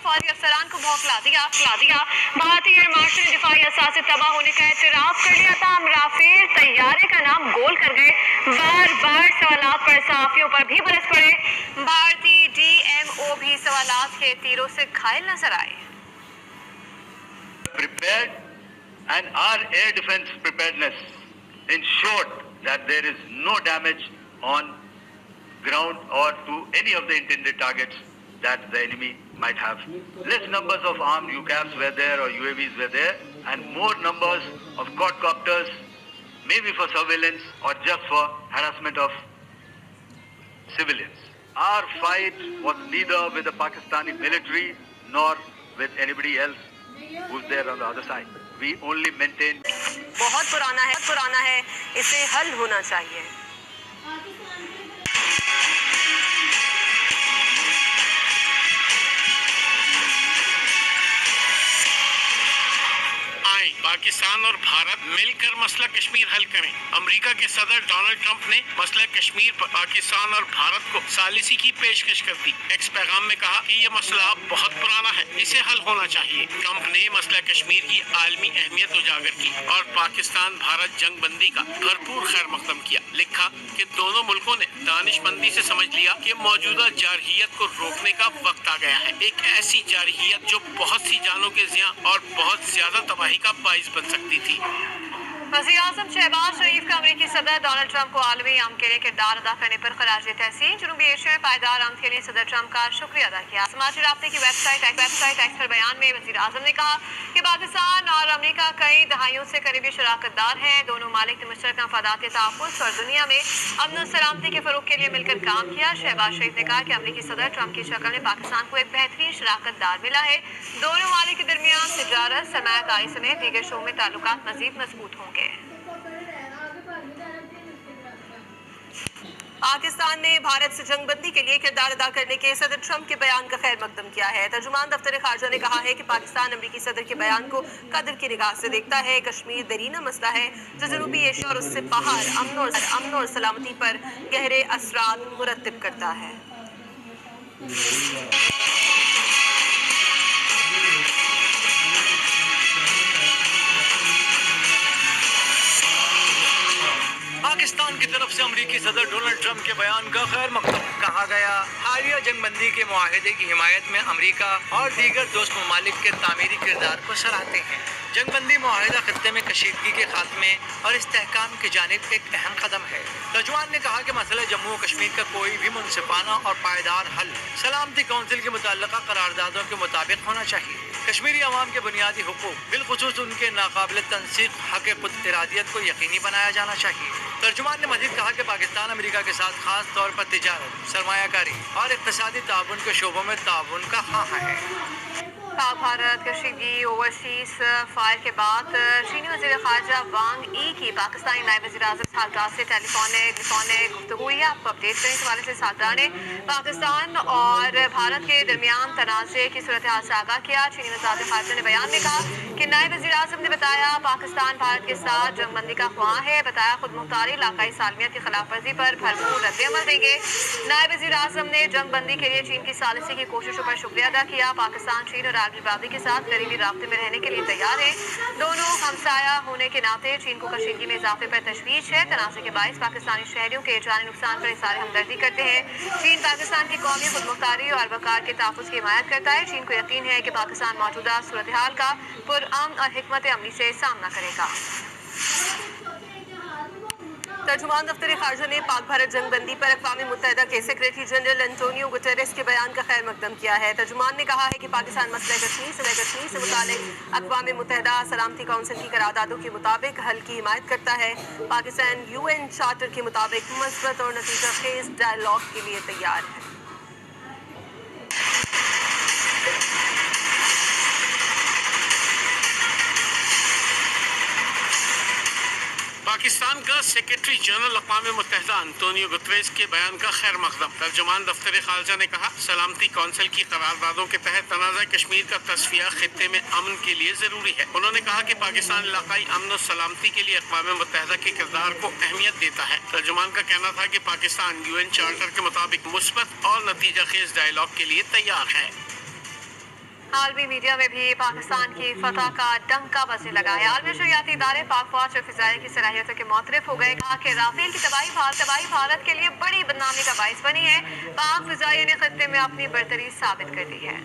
फौजी अफसरान को भौंकला दिया। भारतीय एयर मार्शल ने दिफाई असासे तबाह होने का एतराफ कर लिया था। हम राफेल तैयारे का नाम गोल कर गए। बार बार सवालात पर सहाफियों पर भी बरस पड़े। भारतीय DMO भी सवालात के तीरों से घायल नजर आए। Prepared and our air defense preparedness ensured that there is no damage on ground or to any of the intended targets that the enemy might have. Less numbers of armed UCAVs were there or UAVs were there, and more numbers of quadcopters, maybe for surveillance or just for harassment of civilians. Our fight was neither with the Pakistani military nor with anybody else who's there on the other side. We only maintained. बहुत पुराना है, इसे हल होना चाहिए। पाकिस्तान और भारत मिलकर मसला कश्मीर हल करें। अमेरिका के सदर डोनाल्ड ट्रंप ने मसला कश्मीर पर पाकिस्तान और भारत को सालिसी की पेशकश कर दी। एक्स पैगाम में कहा कि ये मसला बहुत पुराना है, इसे हल होना चाहिए। ट्रंप ने मसला कश्मीर की आलमी अहमियत उजागर की और पाकिस्तान भारत जंग बंदी का भरपूर खैर मकदम किया। लिखा कि दोनों मुल्कों ने दानिशमंदी से समझ लिया कि मौजूदा जारहियत को रोकने का वक्त आ गया है। एक ऐसी जारहियत जो बहुत सी जानों के ज़िया और बहुत ज्यादा तबाही का बाइस बन सकती थी। वज़ीर आज़म शहबाज शरीफ का अमेरिकी सदर डोनाल्ड ट्रंप को आलमी अमन के लिए किरदार अदा करने पर खराज तहसीन। जनूबी एशिया में पायदार अमन के लिए सदर ट्रंप का शुक्रिया अदा किया। समाजी राब्ते की वेबसाइट एक्स पर बयान में वज़ीर आज़म ने कहा कि पाकिस्तान और अमेरिका कई दहाइयों से करीबी शराकतदार हैं। दोनों मालिक ने मुश्तरका मफादात तहफ़्फ़ुज़ और दुनिया में अमन और सलामती के फ़रोग़ के लिए मिलकर काम किया। शहबाज शरीफ ने कहा कि अमेरिकी सदर ट्रंप की शक्ल में पाकिस्तान को एक बेहतरीन शराकतदार मिला है। दोनों मालिक के दरमियान तिजारत, सरमायाकारी समेत दीगर शों में ताल्लुकात मज़ीद मजबूत होंगे। पाकिस्तान ने भारत से जंगबंदी के लिए किरदार अदा करने के सदर ट्रंप के बयान का खैर मकदम किया है। तर्जुमान दफ्तर खारजा ने कहा है कि पाकिस्तान अमेरिकी सदर के बयान को कदर की निगाह से देखता है। कश्मीर दरीना मसला है जो जनूबी एशिया और उससे बाहर अमन और सलामती पर गहरे असरात मुरतब करता है। पाकिस्तान की तरफ से अमेरिकी सदर डोनाल्ड ट्रंप के बयान का खैर मकदम। कहा गया, हालिया जंगबंदी के मुआहदे की हिमायत में अमेरिका और दीगर दोस्त ममालिक के तामीरी किरदार को सराहते हैं। जंगबंदी मुआहदा खत्ते में कशीदगी के खात्मे और इस्तेहकाम की जानिब एक अहम कदम है। तर्जुमान ने कहा कि मसला जम्मू और कश्मीर का कोई भी मुनसिफाना और पायदार हल सलामती कौंसिल के मुताल्लिका करारदादों के मुताबिक होना चाहिए। कश्मीरी अवाम के बुनियादी हुकूक, बिलखुसूस उनके नाकाबिल तनसीक हक़ खुद इरादियत को यकीनी बनाया जाना चाहिए। तर्जुमान ने मजीद कहा कि पाकिस्तान अमेरिका के साथ खास तौर पर तिजारत, सरमायाकारी और इक़्तिसादी ताउन के शोबों में ताउन का ख़्वाह है। पाक भारत कशीदगी ओवरसीज फायर के बाद चीनी वज़ीर ख़ारजा वांग ई की पाकिस्तानी नायब वज़ीर आज़म सालदार से टेलीफोनिक गुफ्तगू हुई। आपको अपडेट करने के हवाले से सालदार ने पाकिस्तान और भारत के दरमियान तनाज़े की सूरत हाल से आगाह किया। चीनी वज़ारत ख़ारजा ने बयान में कहा कि नायब वज़ीर आज़म ने बताया पाकिस्तान भारत के साथ जंगबंदी का ख्वाह है। बताया खुद मुख्तारी इलाकाई सालमियत की खिलाफ वर्जी पर भरपूर रद्द-ए-अमल देंगे। नायब वज़ीर आज़म ने जंगबंदी के लिए चीन की सालिसी की कोशिशों पर शुक्रिया अदा किया। पाकिस्तान, चीन और आलमी के साथ करीबी राब्ते में रहने के लिए तैयार है। दोनों हमसाया होने के नाते चीन को कशीदगी में इजाफे पर तशवीश है। तनाज़े के बाइस पाकिस्तानी शहरियों के जानी नुकसान पर इज़हार हमदर्दी करते हैं। चीन पाकिस्तान की कौमी खुदमुख्तारी और वक़ार के तहफ़्फ़ुज़ की हिमायत करता है। चीन को यकीन है कि पाकिस्तान मौजूदा सूरत हाल का पुरअमन और हिकमत अमली से सामना करेगा। तर्जुमान दफ्तर खारजा ने पाक भारत जंगबंदी पर अक़वाम मुत्तहिदा के सेक्रेटरी जनरल एंटोनियो गुटेरेस के बयान का खैर मकदम किया है। तर्जुमान ने कहा है कि पाकिस्तान मसला कश्मीर से मुताल्लिक़ अक़वाम मुत्तहिदा सलामती कौंसिल की करारदादों के मुताबिक हल की हिमायत करता है। पाकिस्तान UN चार्टर के मुताबिक मस्बत और नतीजा खेज डायलॉग के लिए तैयार है। पाकिस्तान का सेक्रेटरी जनरल अक़वाम मुत्तहिदा अंतोनियो गुतरेस के बयान का खैर मकदम। तर्जुमान दफ्तर खारजा ने कहा सलामती कौंसिल की करारदादों के तहत तनाज़ा कश्मीर का तस्फिया खित्ते में अमन के लिए ज़रूरी है। उन्होंने कहा कि पाकिस्तान इलाकाई अमन और सलामती के लिए अक़वाम मुत्तहिदा के किरदार को अहमियत देता है। तर्जुमान का कहना था कि पाकिस्तान UN चार्टर के मुताबिक मुस्बत और नतीजा खेज डायलॉग के लिए तैयार है। عالمی میڈیا میں بھی پاکستان کی فتح کا ڈنکا بجنے لگا ہے. عالمی نشریاتی ادارے پاک فوج اور فضائیہ کی صلاحیتوں کے معترف ہو گئے. کہا کہ رافیل کی تباہی بھارت کے لیے بڑی بدنامی کا باعث بنی ہے. پاک فضائیہ نے خطے میں اپنی برتری ثابت کر دی ہے.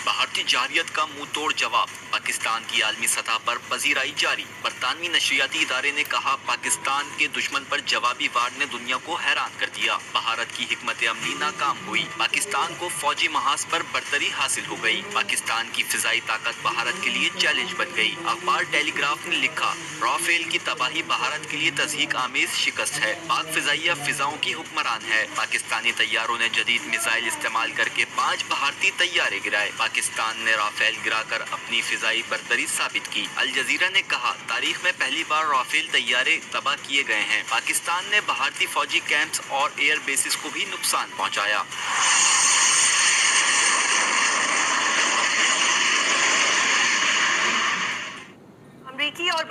بھارتی جارحیت کا منہ توڑ جواب. پاکستان کی عالمی سطح پر پذیرائی جاری. برطانوی نشریاتی ادارے نے کہا پاکستان کے دشمن پر جوابی وار نے دنیا کو حیران کر دیا. بھارت کی حکمت عملی ناکام ہوئی. پاکستان کو فوجی محاذ پر برتری حاصل ہو گئی. پاکستان کی فضائی طاقت بھارت کے لیے چیلنج بن گئی. اخبار ٹیلی گراف نے لکھا رافیل کی تباہی بھارت کے لیے تضحیک آمیز شکست ہے. پاک فضائیہ فضاؤں کی حکمران ہے. پاکستانی طیاروں نے جدید میزائل استعمال کر کے 5 بھارتی طیارے گرائے. پاکستان نے رافیل گرا کر اپنی فضائی برتری ثابت کی. الجزیرہ نے کہا تاریخ میں پہلی بار رافیل طیارے تباہ کیے گئے ہیں. پاکستان نے بھارتی فوجی کیمپس اور ایئر بیسز کو بھی نقصان پہنچایا. امریکی اور